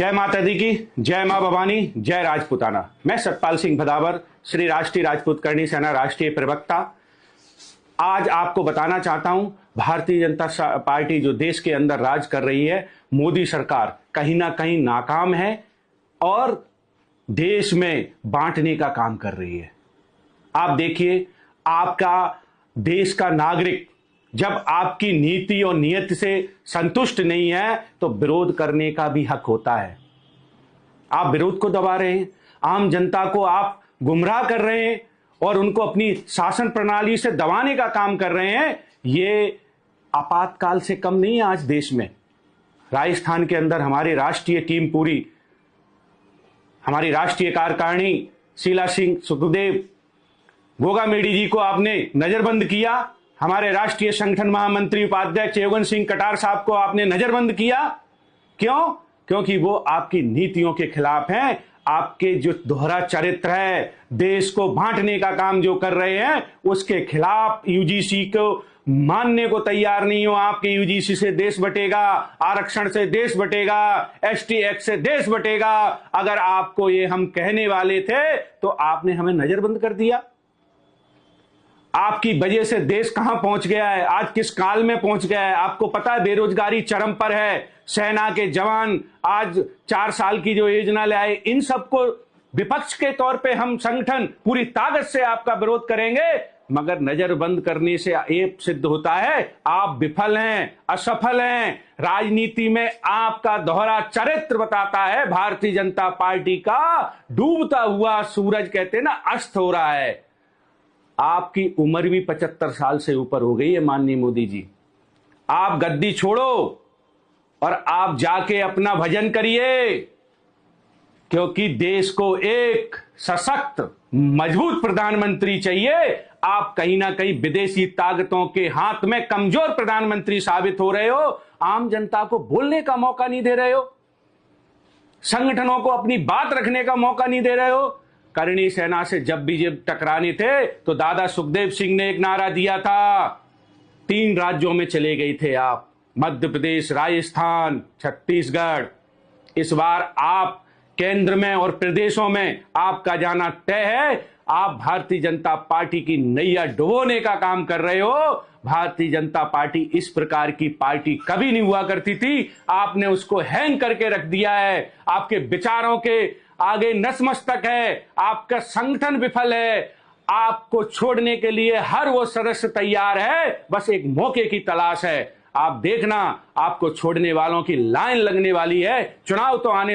जय माता दी की, जय मां भवानी, जय राजपूताना। मैं सतपाल सिंह भदावर, श्री राष्ट्रीय राजपूत करणी सेना राष्ट्रीय प्रवक्ता। आज आपको बताना चाहता हूं, भारतीय जनता पार्टी जो देश के अंदर राज कर रही है, मोदी सरकार कहीं ना कहीं नाकाम है और देश में बांटने का काम कर रही है। आप देखिए, आपका देश का नागरिक जब आपकी नीति और नियत से संतुष्ट नहीं है तो विरोध करने का भी हक होता है। आप विरोध को दबा रहे हैं, आम जनता को आप गुमराह कर रहे हैं और उनको अपनी शासन प्रणाली से दबाने का काम कर रहे हैं। ये आपातकाल से कम नहीं है। आज देश में राजस्थान के अंदर हमारी राष्ट्रीय टीम पूरी, हमारी राष्ट्रीय कार्यकारिणी, शीला सिंह, सुखदेव, गोगा मेडी जी को आपने नजरबंद किया। हमारे राष्ट्रीय संगठन महामंत्री उपाध्यक्ष यौगन सिंह कटार साहब को आपने नजरबंद किया। क्यों? क्योंकि वो आपकी नीतियों के खिलाफ हैं। आपके जो दोहरा चरित्र है, देश को बांटने का काम जो कर रहे हैं, उसके खिलाफ यूजीसी को मानने को तैयार नहीं हो। आपके यूजीसी से देश बटेगा, आरक्षण से देश बटेगा, एसटी एक्ट से देश बटेगा। अगर आपको ये हम कहने वाले थे तो आपने हमें नजरबंद कर दिया। आपकी वजह से देश कहां पहुंच गया है, आज किस काल में पहुंच गया है। आपको पता है, बेरोजगारी चरम पर है। सेना के जवान आज 4 साल की जो योजना ले आए, इन सबको विपक्ष के तौर पे हम संगठन पूरी ताकत से आपका विरोध करेंगे, मगर नजरबंद करने से ये सिद्ध होता है आप विफल हैं, असफल हैं। राजनीति में आपका दोहरा चरित्र बताता है भारतीय जनता पार्टी का डूबता हुआ सूरज, कहते हैं ना, अस्त हो रहा है। आपकी उम्र भी 75 साल से ऊपर हो गई है माननीय मोदी जी। आप गद्दी छोड़ो और आप जाके अपना भजन करिए, क्योंकि देश को एक सशक्त मजबूत प्रधानमंत्री चाहिए। आप कहीं ना कहीं विदेशी ताकतों के हाथ में कमजोर प्रधानमंत्री साबित हो रहे हो। आम जनता को बोलने का मौका नहीं दे रहे हो, संगठनों को अपनी बात रखने का मौका नहीं दे रहे हो। करणी सेना से जब भी जब टकराने थे तो दादा सुखदेव सिंह ने एक नारा दिया था। 3 राज्यों में चले गए थे आप, मध्य प्रदेश, राजस्थान, छत्तीसगढ़। इस बार आप केंद्र में और प्रदेशों में आपका जाना तय है। आप भारतीय जनता पार्टी की नैया डुबोने का काम कर रहे हो। भारतीय जनता पार्टी इस प्रकार की पार्टी कभी नहीं हुआ करती थी। आपने उसको हैंग करके रख दिया है। आपके विचारों के आगे नतमस्तक है। आपका संगठन विफल है। आपको छोड़ने के लिए हर वो सदस्य तैयार है, बस एक मौके की तलाश है। आप देखना, आपको छोड़ने वालों की लाइन लगने वाली है। चुनाव तो आने